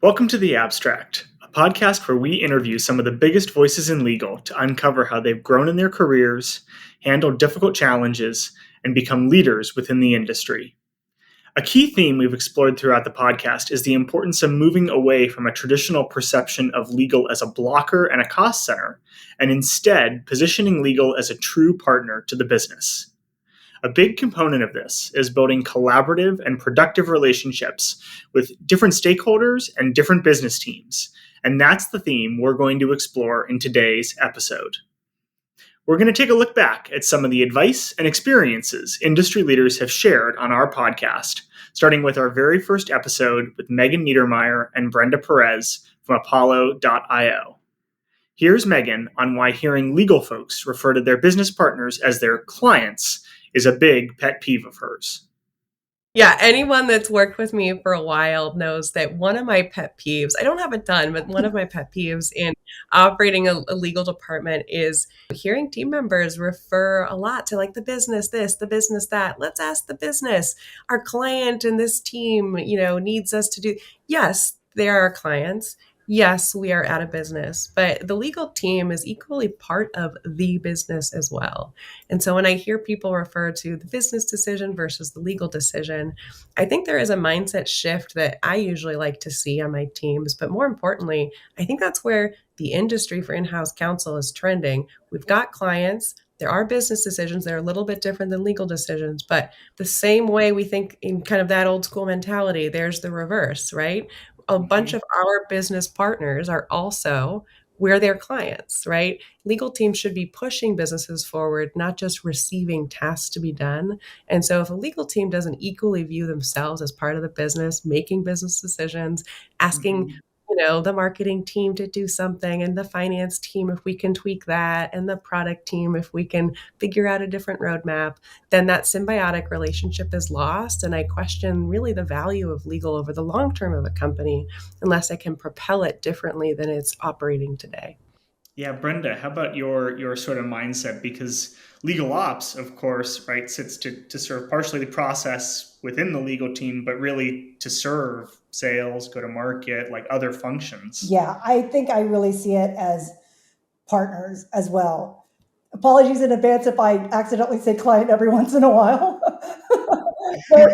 Welcome to The Abstract, a podcast where we interview some of the biggest voices in legal to uncover how they've grown in their careers, handled difficult challenges, and become leaders within the industry. A key theme we've explored throughout the podcast is the importance of moving away from a traditional perception of legal as a blocker and a cost center, and instead positioning legal as a true partner to the business. A big component of this is building collaborative and productive relationships with different stakeholders and different business teams. And that's the theme we're going to explore in today's episode. We're going to take a look back at some of the advice and experiences industry leaders have shared on our podcast, starting with our very first episode with Niedermeyer and Brenda Perez from Apollo.io. Here's Megan on why hearing legal folks refer to their business partners as their clients is a big pet peeve of hers. Yeah, anyone that's worked with me for a while knows that one of my pet peeves, I don't have a ton, but one of my pet peeves in operating a legal department is hearing team members refer a lot to like the business this, the business that. Let's ask the business. Our client and this team, needs us to do. Yes, they are our clients. Yes, we are at a business, but the legal team is equally part of the business as well. And so when I hear people refer to the business decision versus the legal decision, I think there is a mindset shift that I usually like to see on my teams. But more importantly, I think that's where the industry for in-house counsel is trending. We've got clients. There are business decisions that are a little bit different than legal decisions, but the same way we think in kind of that old school mentality, there's the reverse, right? A bunch of our business partners are also, we're their clients, right? Legal teams should be pushing businesses forward, not just receiving tasks to be done. And so if a legal team doesn't equally view themselves as part of the business, making business decisions, asking the marketing team to do something and the finance team if we can tweak that and the product team if we can figure out a different roadmap, then that symbiotic relationship is lost. And I question really the value of legal over the long term of a company unless I can propel it differently than it's operating today. Yeah, Brenda, how about your sort of mindset? Because legal ops, of course, right, sits to serve partially the process within the legal team, but really to serve sales, go to market, like other functions. Yeah, I think I really see it as partners as well. Apologies in advance if I accidentally say client every once in a while. But,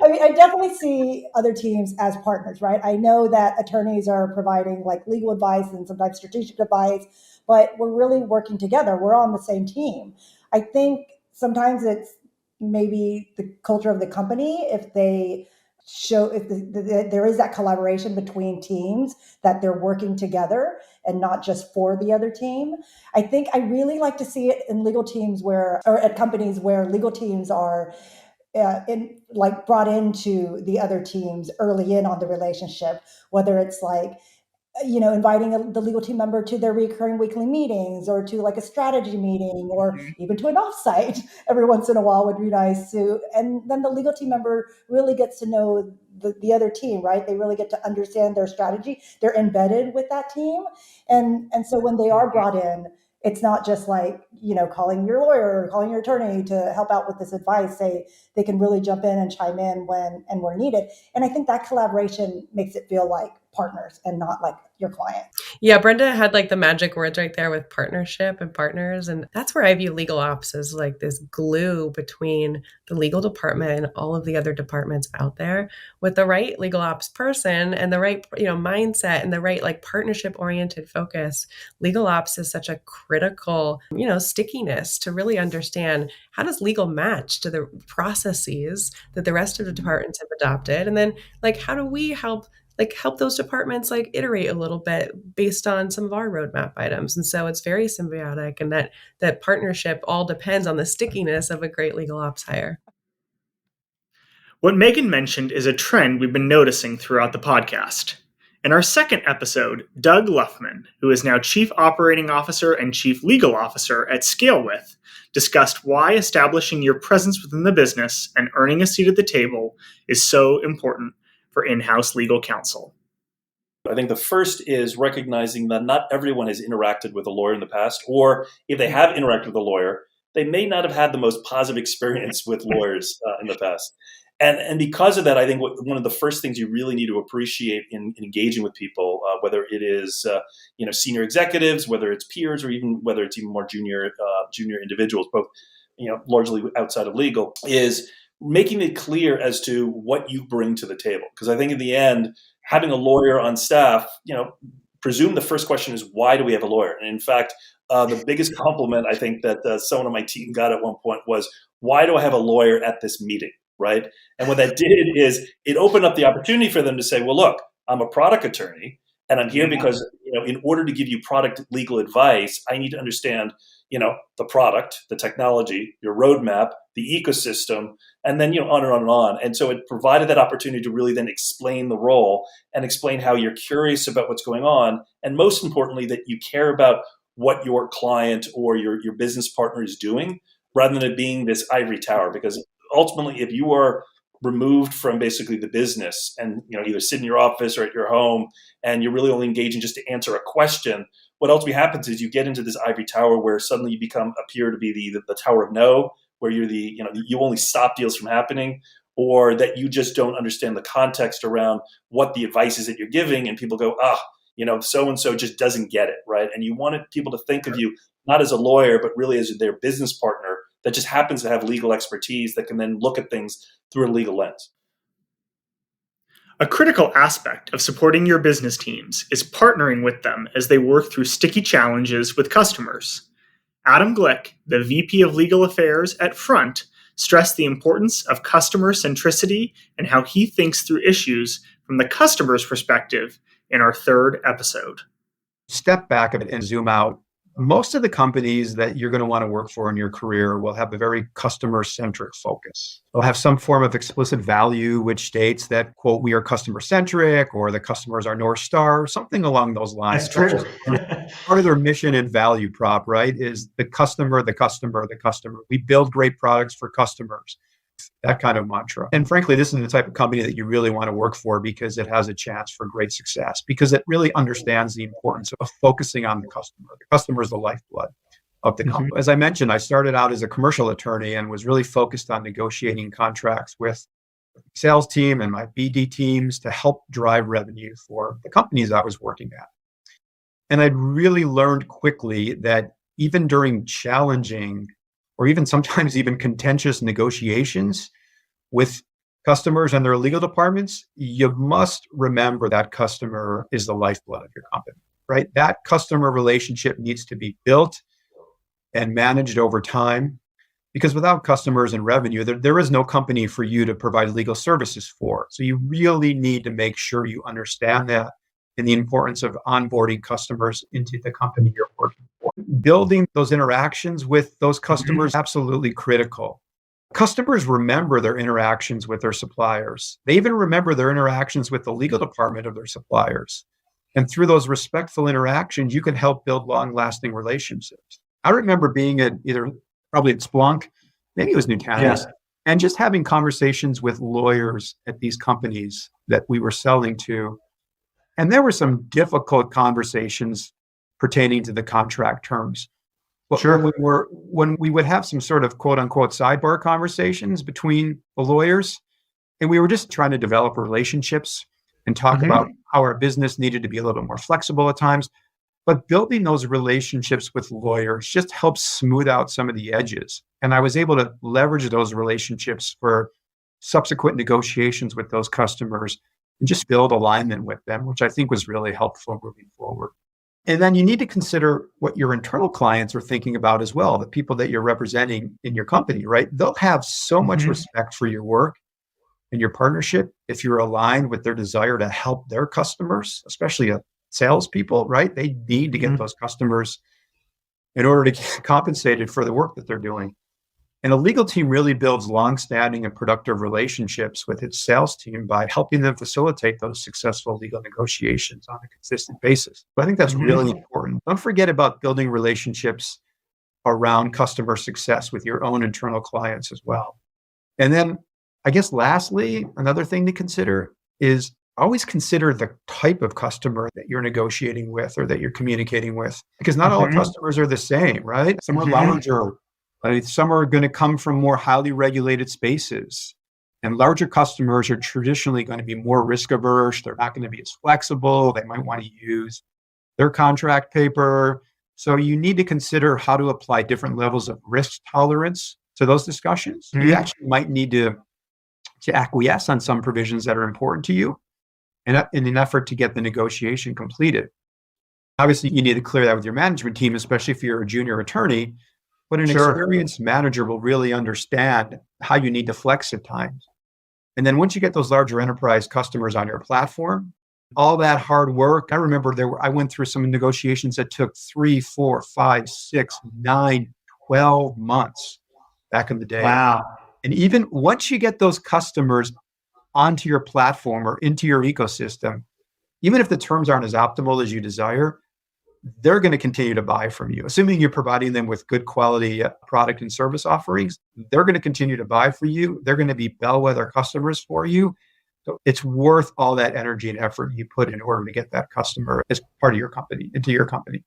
I definitely see other teams as partners, right? I know that attorneys are providing like legal advice and sometimes strategic advice, but we're really working together. We're on the same team. I think sometimes it's maybe the culture of the company if they show if there is that collaboration between teams, that they're working together and not just for the other team. I think I really like to see it in legal teams or at companies where legal teams are brought into the other teams early in on the relationship, whether it's like, inviting the legal team member to their recurring weekly meetings or to like a strategy meeting or even to an offsite every once in a while would be nice too. And then the legal team member really gets to know the other team, right? They really get to understand their strategy. They're embedded with that team. And so when they are brought in, it's not just like, calling your lawyer or calling your attorney to help out with this advice. They can really jump in and chime in when and where needed. And I think that collaboration makes it feel like partners and not like your client. Yeah, Brenda had like the magic words right there with partnership and partners. And that's where I view legal ops as like this glue between the legal department and all of the other departments out there. With the right legal ops person and the right, mindset and the right like partnership oriented focus, legal ops is such a critical, stickiness to really understand how does legal match to the processes that the rest of the departments have adopted. And then like, how do we help those departments like iterate a little bit based on some of our roadmap items. And so it's very symbiotic, and that partnership all depends on the stickiness of a great legal ops hire. What Megan mentioned is a trend we've been noticing throughout the podcast. In our second episode, Doug Luftman, who is now Chief Operating Officer and Chief Legal Officer at ScaleWith, discussed why establishing your presence within the business and earning a seat at the table is so important for in-house legal counsel. I think the first is recognizing that not everyone has interacted with a lawyer in the past, or if they have interacted with a lawyer, they may not have had the most positive experience with lawyers in the past. And because of that, I think one of the first things you really need to appreciate in engaging with people, whether it is senior executives, whether it's peers, or even whether it's even more junior individuals, both largely outside of legal, is making it clear as to what you bring to the table. Because I think in the end, having a lawyer on staff, presume the first question is, why do we have a lawyer? And in fact, the biggest compliment I think that someone on my team got at one point was, why do I have a lawyer at this meeting? Right. And what that did is it opened up the opportunity for them to say, well, look, I'm a product attorney and I'm here because, in order to give you product legal advice, I need to understand, the product, the technology, your roadmap, the ecosystem, and then, on and on and on. And so it provided that opportunity to really then explain the role and explain how you're curious about what's going on. And most importantly, that you care about what your client or your business partner is doing, rather than it being this ivory tower. Because ultimately, if you are removed from basically the business and either sit in your office or at your home and you're really only engaging just to answer a question, what ultimately happens is you get into this ivory tower where suddenly you appear to be the tower of no, where you're you only stop deals from happening, or that you just don't understand the context around what the advice is that you're giving, and people go, so-and-so just doesn't get it, right? And you wanted people to think of you not as a lawyer, but really as their business partner that just happens to have legal expertise that can then look at things through a legal lens. A critical aspect of supporting your business teams is partnering with them as they work through sticky challenges with customers. Adam Glick, the VP of Legal Affairs at Front, stressed the importance of customer centricity and how he thinks through issues from the customer's perspective in our third episode. Step back a bit and zoom out. Most of the companies that you're going to want to work for in your career will have a very customer-centric focus. They'll have some form of explicit value which states that, quote, we are customer-centric, or the customer is our North Star, something along those lines. That's true. Part of their mission and value prop, right, is the customer, the customer, the customer. We build great products for customers. That kind of mantra. And frankly, this is the type of company that you really want to work for because it has a chance for great success, because it really understands the importance of focusing on the customer. The customer is the lifeblood of the company. As I mentioned, I started out as a commercial attorney and was really focused on negotiating contracts with the sales team and my BD teams to help drive revenue for the companies I was working at. And I really learned quickly that even during challenging or even sometimes even contentious negotiations with customers and their legal departments, you must remember that customer is the lifeblood of your company, right? That customer relationship needs to be built and managed over time, because without customers and revenue, there is no company for you to provide legal services for. So you really need to make sure you understand that and the importance of onboarding customers into the company you're working for. Building those interactions with those customers, absolutely critical. Customers remember their interactions with their suppliers. They even remember their interactions with the legal department of their suppliers. And through those respectful interactions, you can help build long-lasting relationships. I remember being at probably at Splunk, maybe it was Nutanix, and just having conversations with lawyers at these companies that we were selling to. And there were some difficult conversations pertaining to the contract terms. But Sure. when we would have some sort of quote unquote sidebar conversations between the lawyers, and we were just trying to develop relationships and talk about how our business needed to be a little bit more flexible at times. But building those relationships with lawyers just helps smooth out some of the edges. And I was able to leverage those relationships for subsequent negotiations with those customers and just build alignment with them, which I think was really helpful moving forward. And then you need to consider what your internal clients are thinking about as well, the people that you're representing in your company, right? They'll have so much respect for your work and your partnership if you're aligned with their desire to help their customers, especially salespeople, right? They need to get those customers in order to get compensated for the work that they're doing. And a legal team really builds long-standing and productive relationships with its sales team by helping them facilitate those successful legal negotiations on a consistent basis. But I think that's really important. Don't forget about building relationships around customer success with your own internal clients as well. And then I guess lastly, another thing to consider is always consider the type of customer that you're negotiating with or that you're communicating with, because not all customers are the same, right? Some are larger. Some are going to come from more highly regulated spaces. And larger customers are traditionally going to be more risk averse. They're not going to be as flexible. They might want to use their contract paper. So you need to consider how to apply different levels of risk tolerance to those discussions. You actually might need to acquiesce on some provisions that are important to you in an effort to get the negotiation completed. Obviously, you need to clear that with your management team, especially if you're a junior attorney, but an experienced manager will really understand how you need to flex at times. And then once you get those larger enterprise customers on your platform, all that hard work, I remember I went through some negotiations that took 3, 4, 5, 6, 9, 12 months back in the day. Wow. And even once you get those customers onto your platform or into your ecosystem, even if the terms aren't as optimal as you desire, they're going to continue to buy from you. Assuming you're providing them with good quality product and service offerings, they're going to continue to buy for you. They're going to be bellwether customers for you. So it's worth all that energy and effort you put in order to get that customer as part of your company, into your company.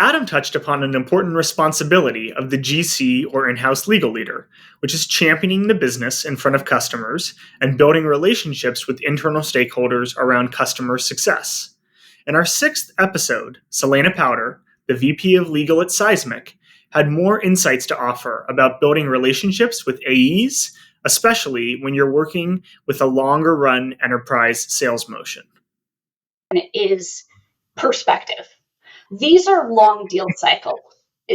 Adam touched upon an important responsibility of the GC or in-house legal leader, which is championing the business in front of customers and building relationships with internal stakeholders around customer success. In our 6th episode, Celaena Powder, the VP of Legal at Seismic, had more insights to offer about building relationships with AEs, especially when you're working with a longer run enterprise sales motion. Is perspective. These are long deal cycles.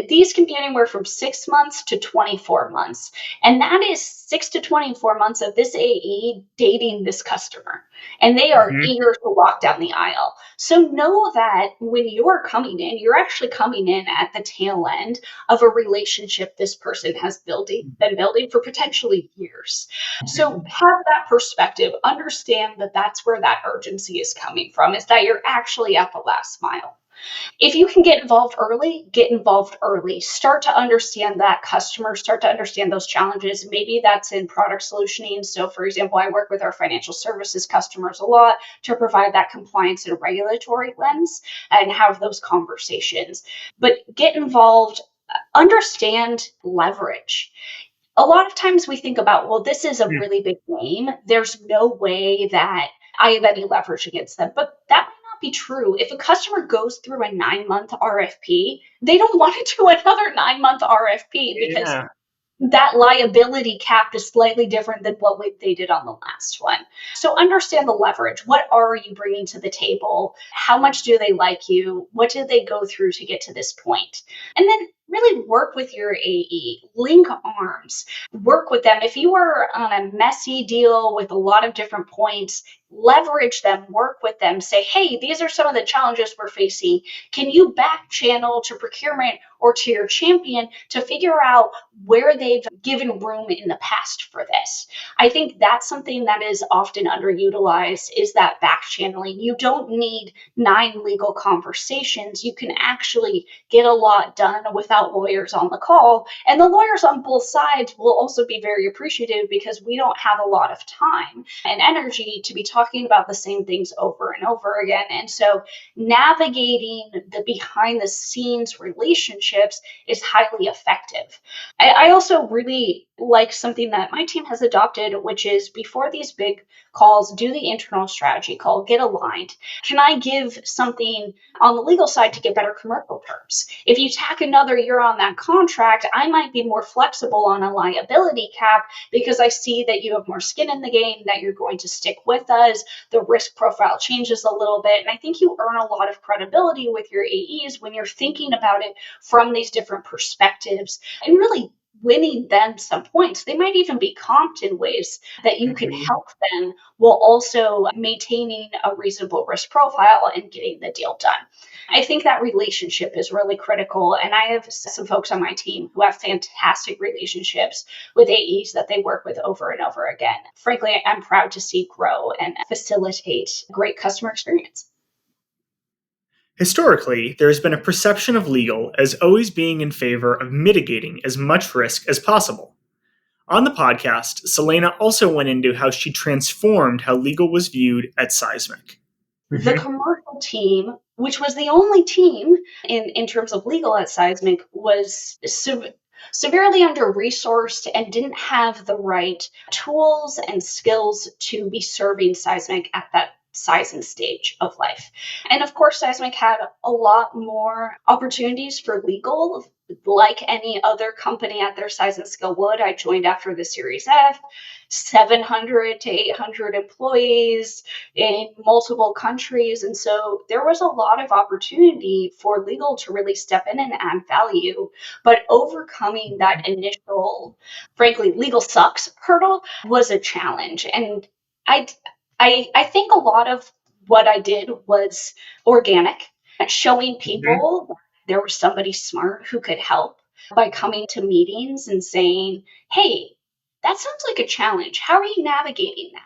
These can be anywhere from 6 months to 24 months. And that is 6 to 24 months of this AE dating this customer. And they are eager to walk down the aisle. So know that when you're coming in, you're actually coming in at the tail end of a relationship this person has been building for potentially years. So have that perspective. Understand that that's where that urgency is coming from, is that you're actually at the last mile. If you can get involved early, get involved early. Start to understand that customer, start to understand those challenges. Maybe that's in product solutioning. So for example, I work with our financial services customers a lot to provide that compliance and regulatory lens and have those conversations. But get involved, understand leverage. A lot of times we think about, well, this is a really big name. There's no way that I have any leverage against them. But that be true. If a customer goes through a 9-month RFP, they don't want to do another 9-month RFP because that liability cap is slightly different than what they did on the last one. So understand the leverage. What are you bringing to the table? How much do they like you? What did they go through to get to this point? And then really work with your AE, link arms, work with them. If you are on a messy deal with a lot of different points, leverage them, work with them, say, hey, these are some of the challenges we're facing. Can you back channel to procurement or to your champion to figure out where they've given room in the past for this? I think that's something that is often underutilized, is that back channeling. You don't need 9 legal conversations. You can actually get a lot done without lawyers on the call. And the lawyers on both sides will also be very appreciative because we don't have a lot of time and energy to be talking about the same things over and over again. And so navigating the behind the scenes relationships is highly effective. I also really like something that my team has adopted, which is before these big calls, do the internal strategy call, get aligned. Can I give something on the legal side to get better commercial terms? If you tack another year on that contract, I might be more flexible on a liability cap because I see that you have more skin in the game, that you're going to stick with us. The risk profile changes a little bit. And I think you earn a lot of credibility with your AEs when you're thinking about it from these different perspectives and really winning them some points. They might even be comped in ways that you can help them while also maintaining a reasonable risk profile and getting the deal done. I think that relationship is really critical. And I have some folks on my team who have fantastic relationships with AEs that they work with over and over again. Frankly, I'm proud to see grow and facilitate great customer experience. Historically, there has been a perception of legal as always being in favor of mitigating as much risk as possible. On the podcast, Celaena also went into how she transformed how legal was viewed at Seismic. The commercial team, which was the only team in terms of legal at Seismic, was severely under-resourced and didn't have the right tools and skills to be serving Seismic at that size and stage of life. And of course, Seismic had a lot more opportunities for legal, like any other company at their size and scale would. I joined after the Series F, 700 to 800 employees in multiple countries. And so there was a lot of opportunity for legal to really step in and add value. But overcoming that initial, frankly, legal sucks hurdle was a challenge. And I think a lot of what I did was organic, showing people there was somebody smart who could help by coming to meetings and saying, hey, that sounds like a challenge. How are you navigating that?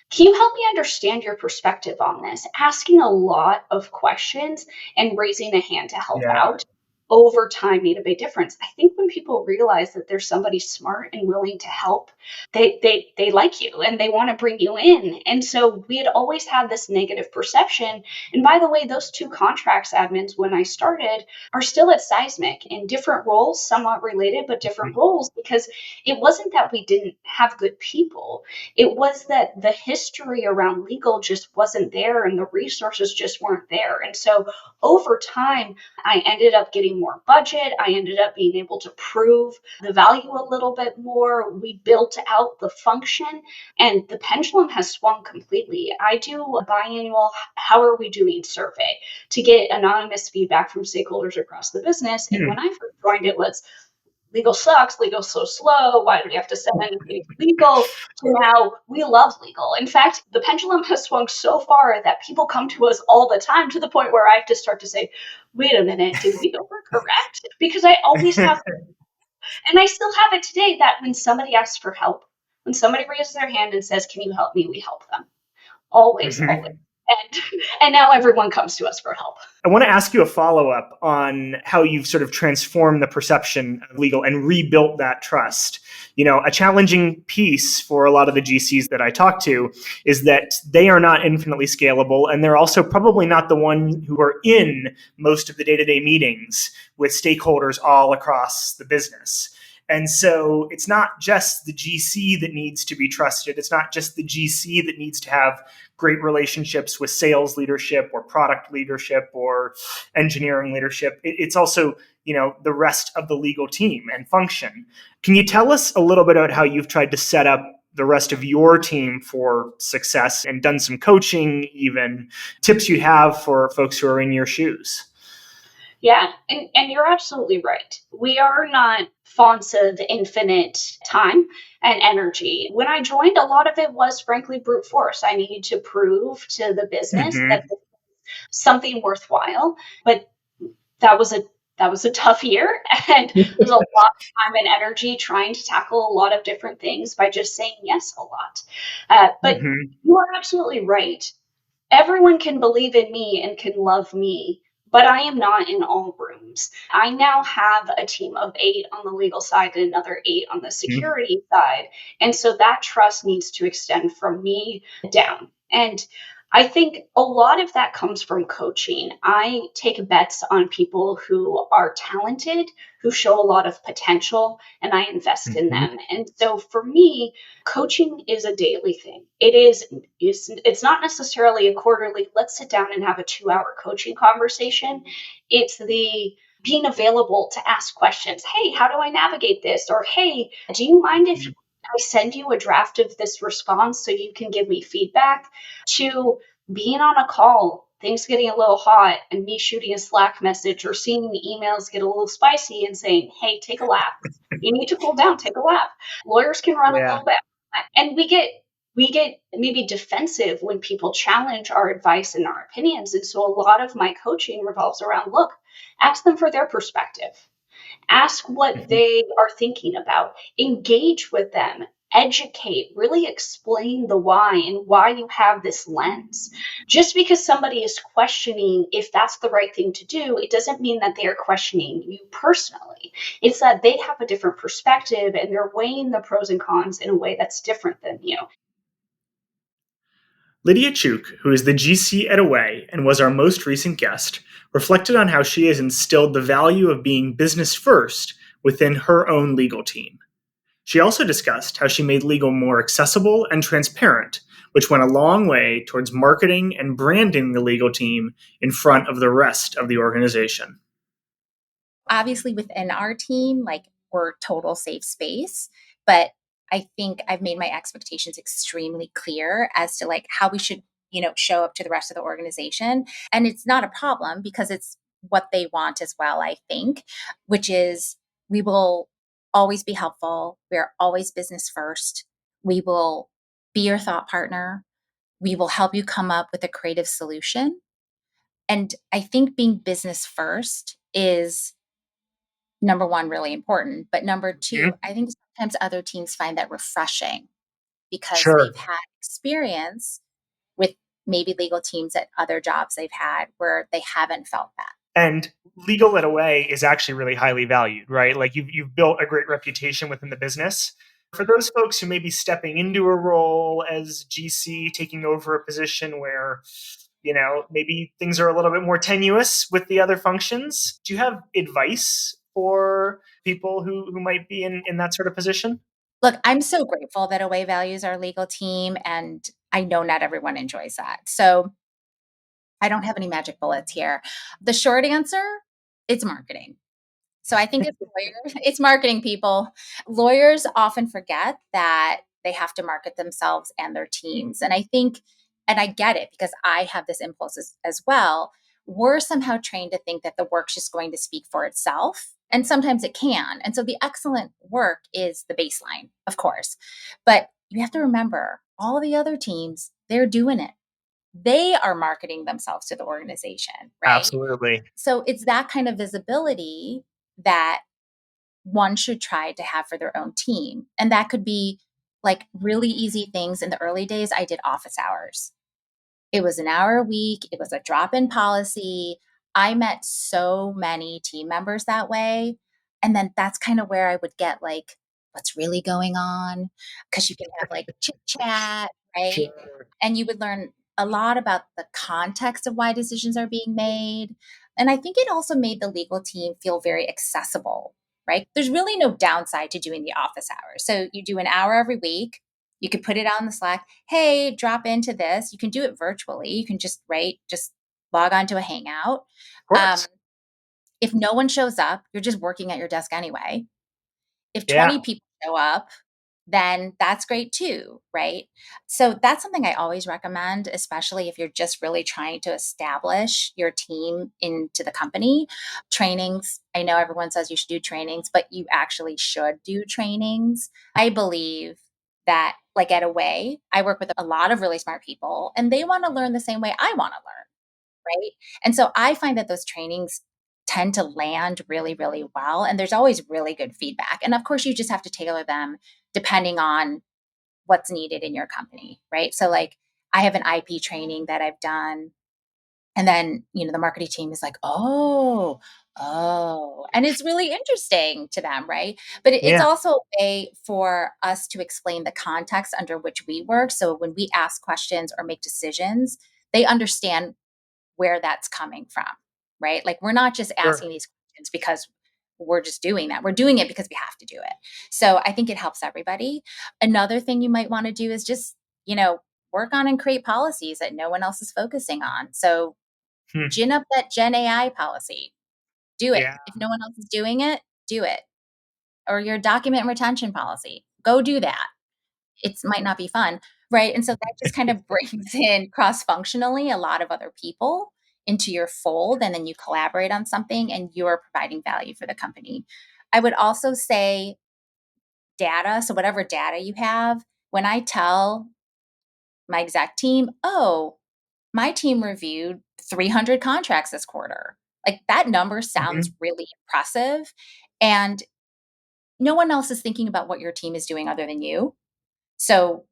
Can you help me understand your perspective on this? Asking a lot of questions and raising a hand to help out over time made a big difference. I think when people realize that there's somebody smart and willing to help, they like you and they want to bring you in. And so we had always had this negative perception. And by the way, those two contracts admins when I started are still at Seismic in different roles, somewhat related, but different roles, because it wasn't that we didn't have good people. It was that the history around legal just wasn't there and the resources just weren't there. And so over time, I ended up getting more budget. I ended up being able to prove the value a little bit more. We built out the function and the pendulum has swung completely. I do a biannual how are we doing survey to get anonymous feedback from stakeholders across the business. And when I first joined, it was legal sucks, legal's so slow, why do we have to send anything to legal? To now, we love legal. In fact, the pendulum has swung so far that people come to us all the time to the point where I have to start to say, wait a minute, did we overcorrect? Because I always have, and I still have it today, that when somebody asks for help, when somebody raises their hand and says, can you help me? We help them. Always, always. And now everyone comes to us for help. I want to ask you a follow-up on how you've sort of transformed the perception of legal and rebuilt that trust. You know, a challenging piece for a lot of the GCs that I talk to is that they are not infinitely scalable, and they're also probably not the one who are in most of the day-to-day meetings with stakeholders all across the business. And so it's not just the GC that needs to be trusted. It's not just the GC that needs to have great relationships with sales leadership or product leadership or engineering leadership. It's also, you know, the rest of the legal team and function. Can you tell us a little bit about how you've tried to set up the rest of your team for success and done some coaching, even tips you have for folks who are in your shoes? Yeah, and you're absolutely right. We are not fonts of infinite time and energy. When I joined, a lot of it was frankly brute force. I needed to prove to the business that this was something worthwhile, but that was a tough year, and there's a lot of time and energy trying to tackle a lot of different things by just saying yes a lot. But you are absolutely right. Everyone can believe in me and can love me, but I am not in all rooms. I now have a team of 8 on the legal side and another 8 on the security side. And so that trust needs to extend from me down. And I think a lot of that comes from coaching. I take bets on people who are talented, who show a lot of potential, and I invest in them. And so for me, coaching is a daily thing. It's not necessarily a quarterly, let's sit down and have a 2-hour coaching conversation. It's the being available to ask questions. Hey, how do I navigate this? Or, hey, do you mind if I send you a draft of this response so you can give me feedback? To being on a call, things getting a little hot, and me shooting a Slack message or seeing the emails get a little spicy and saying, hey, take a lap. You need to cool down, take a lap. Lawyers can run a little bit. And we get maybe defensive when people challenge our advice and our opinions. And so a lot of my coaching revolves around, look, ask them for their perspective. Ask what they are thinking about. Engage with them. Educate. Really explain the why and why you have this lens. Just because somebody is questioning if that's the right thing to do, it doesn't mean that they are questioning you personally. It's that they have a different perspective and they're weighing the pros and cons in a way that's different than you. Lydia Cheuk, who is the GC at Away and was our most recent guest, reflected on how she has instilled the value of being business first within her own legal team. She also discussed how she made legal more accessible and transparent, which went a long way towards marketing and branding the legal team in front of the rest of the organization. Obviously, within our team, like, we're total safe space, but I think I've made my expectations extremely clear as to like how we should, show up to the rest of the organization. And it's not a problem because it's what they want as well, I think, which is we will always be helpful. We're always business first. We will be your thought partner. We will help you come up with a creative solution. And I think being business first is number one, really important. But number two, I think sometimes other teams find that refreshing because Sure. they've had experience with maybe legal teams at other jobs they've had where they haven't felt that. And legal in a way is actually really highly valued, right? Like you've built a great reputation within the business. For those folks who may be stepping into a role as GC, taking over a position where, maybe things are a little bit more tenuous with the other functions, do you have advice for people who might be in that sort of position? Look, I'm so grateful that Away values our legal team, and I know not everyone enjoys that. So I don't have any magic bullets here. The short answer, it's marketing. So I think as lawyers, it's marketing, people. Lawyers often forget that they have to market themselves and their teams. And I think, and I get it because I have this impulse as well. We're somehow trained to think that the work's just going to speak for itself. And sometimes it can. And so the excellent work is the baseline, of course. But you have to remember all the other teams, they're doing it. They are marketing themselves to the organization, right? Absolutely. So it's that kind of visibility that one should try to have for their own team. And that could be like really easy things. In the early days, I did office hours. It was an hour a week, it was a drop in policy. I met so many team members that way. And then that's kind of where I would get like, what's really going on? Because you can have like chit chat, right? Sure. And you would learn a lot about the context of why decisions are being made. And I think it also made the legal team feel very accessible, right? There's really no downside to doing the office hours. So you do an hour every week. You could put it on the Slack. Hey, drop into this. You can do it virtually. You can just log on to a Hangout. Of course. If no one shows up, you're just working at your desk anyway. If Yeah. 20 people show up, then that's great too, right? So that's something I always recommend, especially if you're just really trying to establish your team into the company. Trainings, I know everyone says you should do trainings, but you actually should do trainings. I believe that, like at Away, I work with a lot of really smart people and they want to learn the same way I want to learn, right? And so I find that those trainings tend to land really, really well. And there's always really good feedback. And of course, you just have to tailor them depending on what's needed in your company, right? So, like, I have an IP training that I've done. And then, the marketing team is like, oh. And it's really interesting to them, right? But it's Yeah. also a way for us to explain the context under which we work. So when we ask questions or make decisions, they understand where that's coming from, right? Like we're not just Sure. asking these questions because we're just doing that. We're doing it because we have to do it. So I think it helps everybody. Another thing you might want to do is just, work on and create policies that no one else is focusing on. So gin up that Gen AI policy. Do it. Yeah. If no one else is doing it, do it. Or your document retention policy. Go do that. It might not be fun, right? And so that just kind of brings in cross-functionally a lot of other people into your fold, and then you collaborate on something and you're providing value for the company. I would also say data. So whatever data you have, when I tell my exec team, oh, my team reviewed 300 contracts this quarter. Like that number sounds really impressive. And no one else is thinking about what your team is doing other than you. So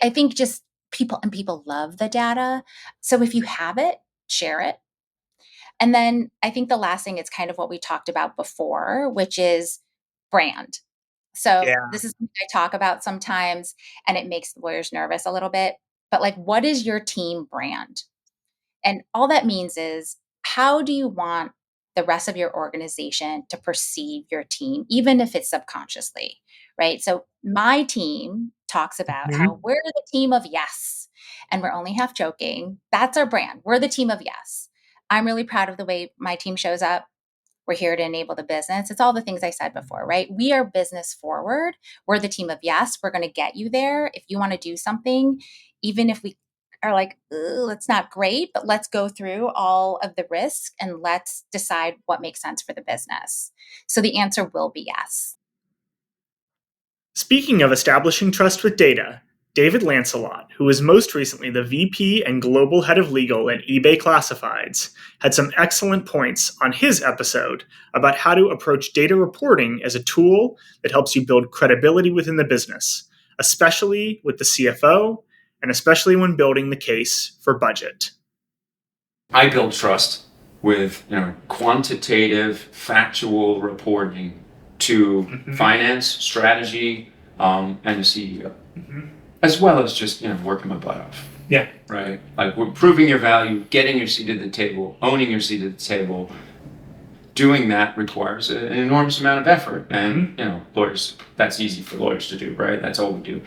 I think just people love the data. So if you have it, share it. And then I think the last thing is kind of what we talked about before, which is brand. So Yeah. this is something I talk about sometimes and it makes lawyers nervous a little bit. But like, what is your team brand? And all that means is how do you want the rest of your organization to perceive your team, even if it's subconsciously, right? So my team talks about how we're the team of yes, and we're only half joking. That's our brand. We're the team of yes. I'm really proud of the way my team shows up. We're here to enable the business. It's all the things I said before, right? We are business forward. We're the team of yes. We're going to get you there. If you want to do something, even if we are like, that's not great, but let's go through all of the risks and let's decide what makes sense for the business. So the answer will be yes. Speaking of establishing trust with data, David Lancelot, who was most recently the VP and Global Head of Legal at eBay Classifieds, had some excellent points on his episode about how to approach data reporting as a tool that helps you build credibility within the business, especially with the CFO, and especially when building the case for budget. I build trust with quantitative, factual reporting to finance, strategy, and the CEO, as well as just working my butt off. Yeah. Right. Like we're proving your value, getting your seat at the table, owning your seat at the table. Doing that requires an enormous amount of effort, and lawyers. That's easy for lawyers to do, right? That's all we do.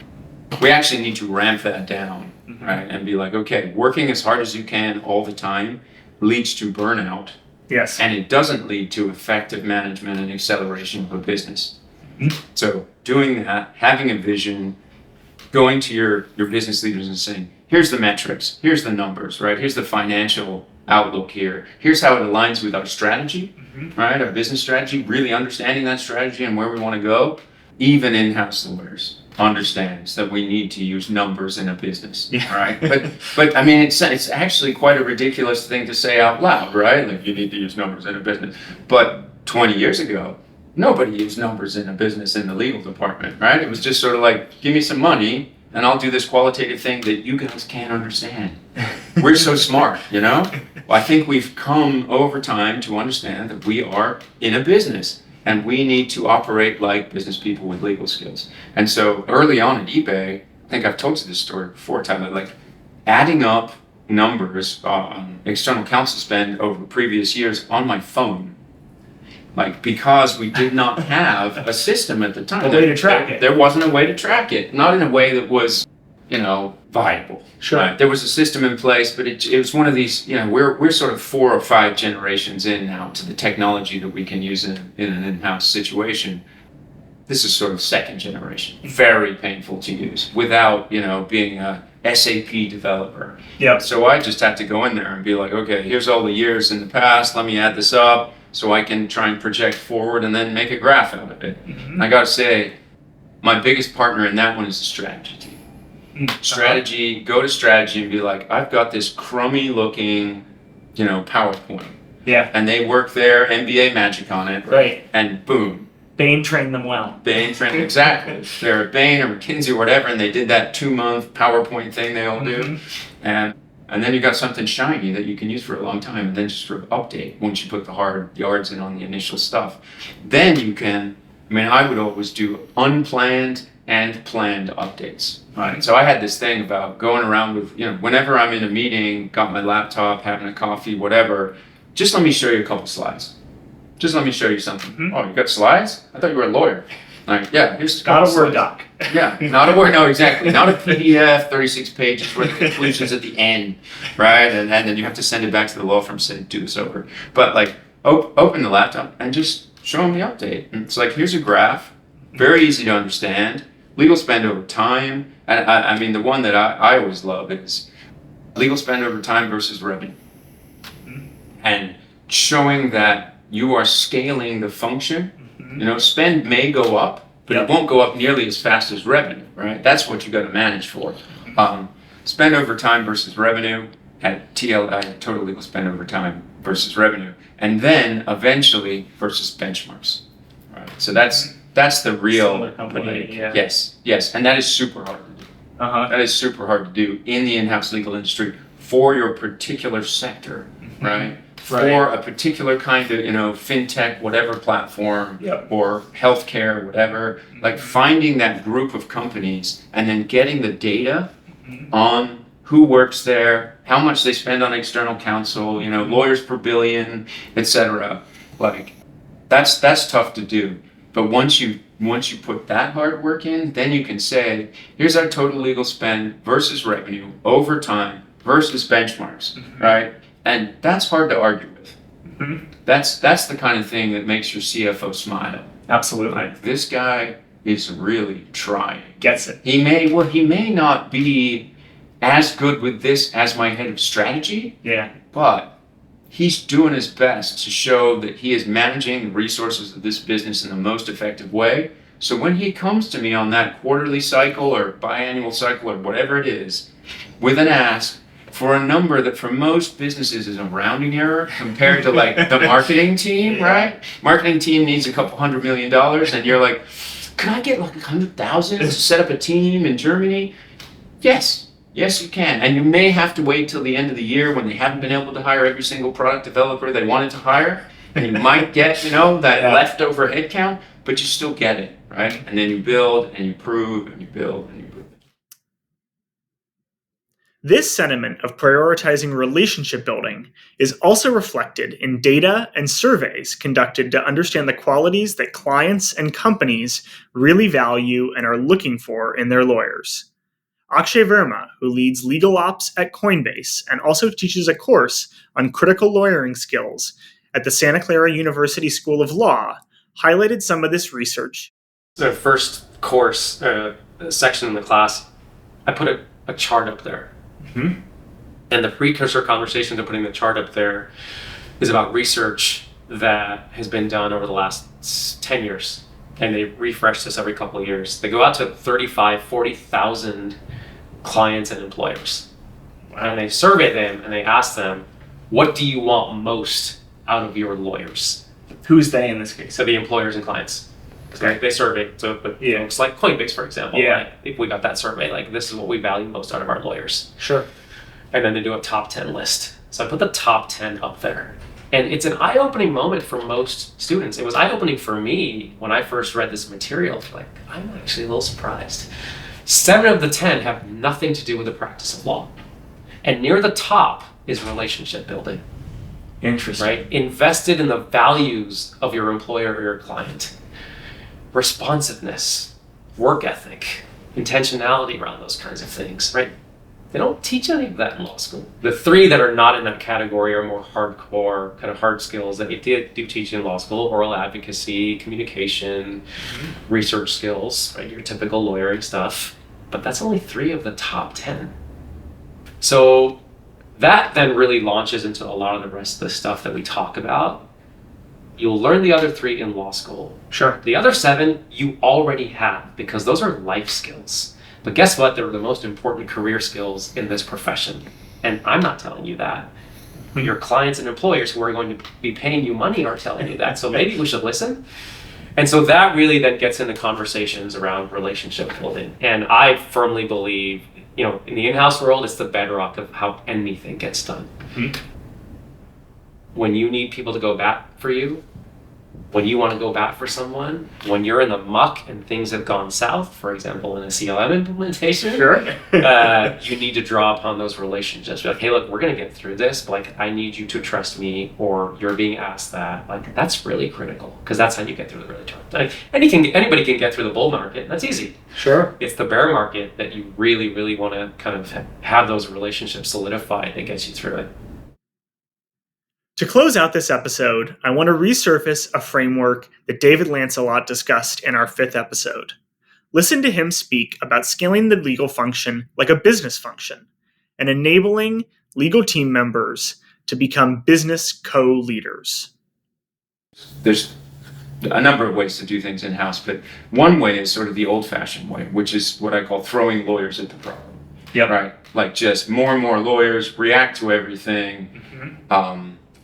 We actually need to ramp that down, right? And be like, okay, working as hard as you can all the time leads to burnout. Yes. And it doesn't lead to effective management and acceleration of a business. So doing that, having a vision, going to your business leaders and saying, here's the metrics, here's the numbers, right? Here's the financial outlook here. Here's how it aligns with our strategy, right? Our business strategy, really understanding that strategy and where we want to go. Even in-house lawyers understands that we need to use numbers in a business, right? But I mean, it's actually quite a ridiculous thing to say out loud, right? Like you need to use numbers in a business. But 20 years ago, nobody used numbers in a business in the legal department, right? It was just sort of like, give me some money and I'll do this qualitative thing that you guys can't understand. We're so smart, Well, I think we've come over time to understand that we are in a business. And we need to operate like business people with legal skills. And so early on at eBay, I think I've told you this story before, Tyler, like adding up numbers on external counsel spend over previous years on my phone. Like because we did not have a system at the time. A way to track it. There wasn't a way to track it. Not in a way that was, viable. Sure. Right? There was a system in place, but it was one of these, we're sort of 4 or 5 generations in now to the technology that we can use in an in-house situation. This is sort of second generation, very painful to use without, being a SAP developer. Yeah. So I just had to go in there and be like, okay, here's all the years in the past. Let me add this up so I can try and project forward and then make a graph out of it. And I got to say, my biggest partner in that one is the strategy team. Strategy, go to strategy and be like, I've got this crummy looking, PowerPoint. Yeah. And they work their MBA magic on it. Right. And boom. Bain trained them well. Bain trained, exactly. They're at Bain or McKinsey or whatever, and they did that 2-month PowerPoint thing they all do. And then you got something shiny that you can use for a long time and then just sort of update once you put the hard yards in on the initial stuff. Then you can, I would always do unplanned and planned updates. Right. So I had this thing about going around with, whenever I'm in a meeting, got my laptop, having a coffee, whatever, just let me show you a couple slides. Just let me show you something. Oh, you got slides? I thought you were a lawyer. Like, yeah, here's not a Word doc. Yeah, not a Word, no, exactly. Not a PDF, 36 pages with conclusions at the end, right? And then you have to send it back to the law firm saying, do this over. But like, open the laptop and just show them the update. And it's like, here's a graph, very easy to understand. Legal spend over time. And the one that I always love is legal spend over time versus revenue. And showing that you are scaling the function. Spend may go up, but it won't go up nearly as fast as revenue, right? That's what you got to manage for. Spend over time versus revenue at TLI, total legal spend over time versus revenue. And then eventually versus benchmarks. Right? So that's the real company. Yeah. Yes, and that is super hard to do. That is super hard to do in the in-house legal industry for your particular sector, right? For a particular kind of, fintech, whatever platform, or healthcare, whatever. Like finding that group of companies and then getting the data on who works there, how much they spend on external counsel, lawyers per billion, etc. Like that's tough to do. But once you put that hard work in, then you can say, here's our total legal spend versus revenue over time versus benchmarks, right? And that's hard to argue with. That's the kind of thing that makes your CFO smile. Absolutely. Like, this guy is really trying. Gets it. He may not be as good with this as my head of strategy, but he's doing his best to show that he is managing the resources of this business in the most effective way. So when he comes to me on that quarterly cycle or biannual cycle or whatever it is, with an ask for a number that for most businesses is a rounding error compared to like the marketing team, right? Marketing team needs a couple $100 million and you're like, can I get like 100,000 to set up a team in Germany? Yes, you can. And you may have to wait till the end of the year when they haven't been able to hire every single product developer they wanted to hire. And you might get, that leftover headcount, but you still get it, right? And then you build and you prove and you build and you prove. This sentiment of prioritizing relationship building is also reflected in data and surveys conducted to understand the qualities that clients and companies really value and are looking for in their lawyers. Akshay Verma, who leads legal ops at Coinbase and also teaches a course on critical lawyering skills at the Santa Clara University School of Law, highlighted some of this research. The first course section in the class, I put a chart up there. And the precursor conversation to putting the chart up there is about research that has been done over the last 10 years. And they refresh this every couple of years. They go out to 40,000 clients and employers. And they survey them and they ask them, what do you want most out of your lawyers? Who's they in this case? So the employers and clients. Okay. They survey, it's like Coinbase, for example. Yeah. Like, if we got that survey, like this is what we value most out of our lawyers. Sure. And then they do a top 10 list. So I put the top 10 up there. And it's an eye-opening moment for most students. It was eye-opening for me when I first read this material. Like, I'm actually a little surprised. 7 of the 10 have nothing to do with the practice of law. And near the top is relationship building. Interesting. Right? Invested in the values of your employer or your client. Responsiveness, work ethic, intentionality around those kinds of things, right? They don't teach any of that in law school. The 3 that are not in that category are more hardcore, kind of hard skills that you do teach in law school: oral advocacy, communication, research skills, right? Your typical lawyering stuff. But that's only 3 of the top 10. So that then really launches into a lot of the rest of the stuff that we talk about. You'll learn the other 3 in law school. Sure. The other 7 you already have, because those are life skills. But guess what? They're the most important career skills in this profession. And I'm not telling you that. Your clients and employers who are going to be paying you money are telling you that. So maybe we should listen. And so that really then gets into conversations around relationship building. And I firmly believe, in the in-house world, it's the bedrock of how anything gets done. When you need people to go bat for you, when you want to go bat for someone, when you're in the muck and things have gone south, for example, in a CLM implementation, you need to draw upon those relationships. Be like, hey, look, we're going to get through this, but I need you to trust me, or you're being asked that. That's really critical, because that's how you get through the really tough. Anybody can get through the bull market. That's easy. Sure. It's the bear market that you really, really want to kind of have those relationships solidified that gets you through it. To close out this episode, I want to resurface a framework that David Lancelot discussed in our 5th episode. Listen to him speak about scaling the legal function like a business function and enabling legal team members to become business co-leaders. There's a number of ways to do things in-house, but one way is sort of the old-fashioned way, which is what I call throwing lawyers at the problem. Yep. Right? Like just more and more lawyers react to everything.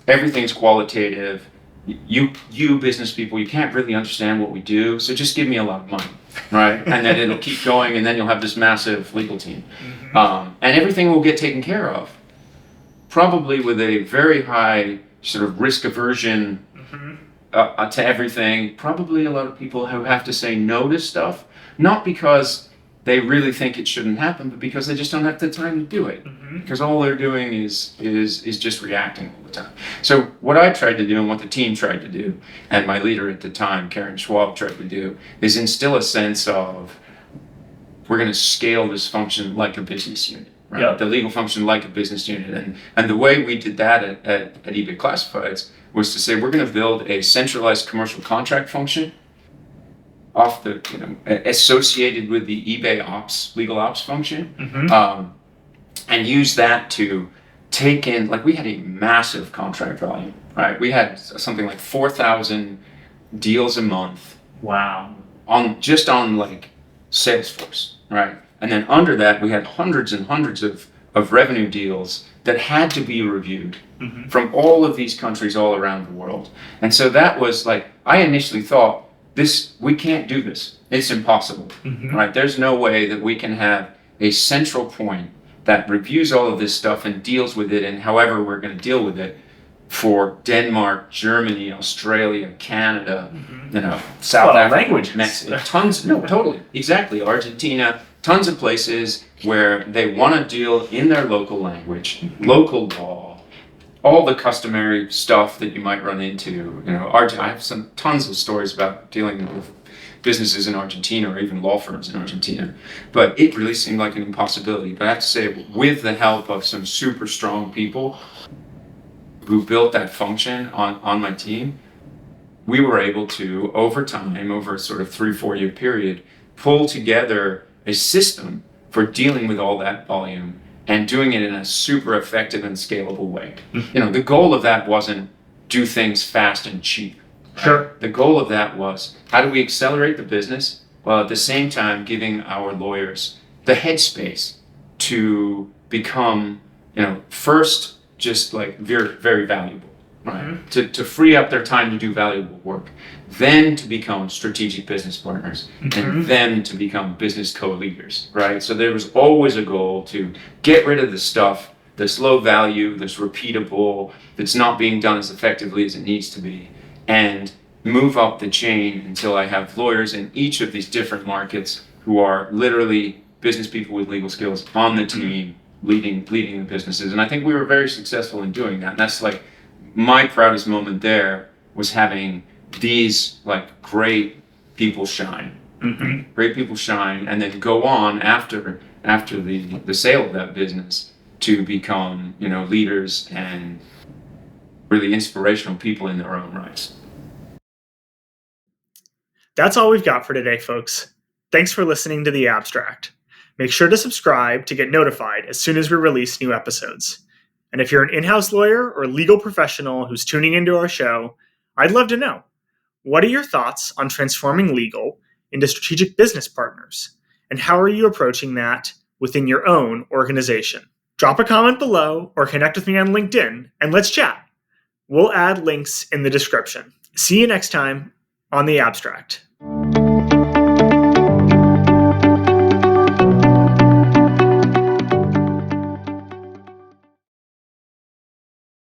Everything's qualitative. You business people, you can't really understand what we do, so just give me a lot of money, right? And then it'll keep going, and then you'll have this massive legal team. And everything will get taken care of, probably with a very high sort of risk aversion to everything. Probably a lot of people who have to say no to stuff, not because they really think it shouldn't happen, but because they just don't have the time to do it. Because all they're doing is just reacting all the time. So what I tried to do, and what the team tried to do, and my leader at the time, Karen Schwab, tried to do, is instill a sense of, we're going to scale this function like a business unit. Right? Yeah. The legal function like a business unit. And the way we did that at eBay Classifieds was to say, we're going to build a centralized commercial contract function off the, associated with the eBay ops, legal ops function, and use that to take in, like, we had a massive contract volume, right? We had something like 4,000 deals a month. Wow. On like Salesforce, right? And then under that, we had hundreds and hundreds of revenue deals that had to be reviewed from all of these countries all around the world. And so that was like, I initially thought, we can't do this. It's impossible, right? There's no way that we can have a central point that reviews all of this stuff and deals with it, and however we're going to deal with it for Denmark, Germany, Australia, Canada, South Africa, languages. Mexico, totally, exactly, Argentina, tons of places where they want to deal in their local language, local law, all the customary stuff that you might run into. I have tons of stories about dealing with businesses in Argentina, or even law firms in Argentina, but it really seemed like an impossibility. But I have to say, with the help of some super strong people who built that function on my team, we were able to, over time, over a sort of 3-4 year period, pull together a system for dealing with all that volume and doing it in a super effective and scalable way. The goal of that wasn't do things fast and cheap. Right? Sure. The goal of that was, how do we accelerate the business while at the same time giving our lawyers the headspace to become, first, just like very, very valuable, right? To free up their time to do valuable work, then to become strategic business partners, and then to become business co-leaders, right? So there was always a goal to get rid of the stuff that's low value, that's repeatable, that's not being done as effectively as it needs to be, and move up the chain until I have lawyers in each of these different markets who are literally business people with legal skills on the team, leading the businesses. And I think we were very successful in doing that. And that's like my proudest moment there, was having these like great people shine, great people shine, and then go on after the sale of that business to become, leaders and really inspirational people in their own rights. That's all we've got for today, folks. Thanks for listening to The Abstract. Make sure to subscribe to get notified as soon as we release new episodes. And if you're an in-house lawyer or legal professional who's tuning into our show, I'd love to know, what are your thoughts on transforming legal into strategic business partners? And how are you approaching that within your own organization? Drop a comment below or connect with me on LinkedIn and let's chat. We'll add links in the description. See you next time on The Abstract.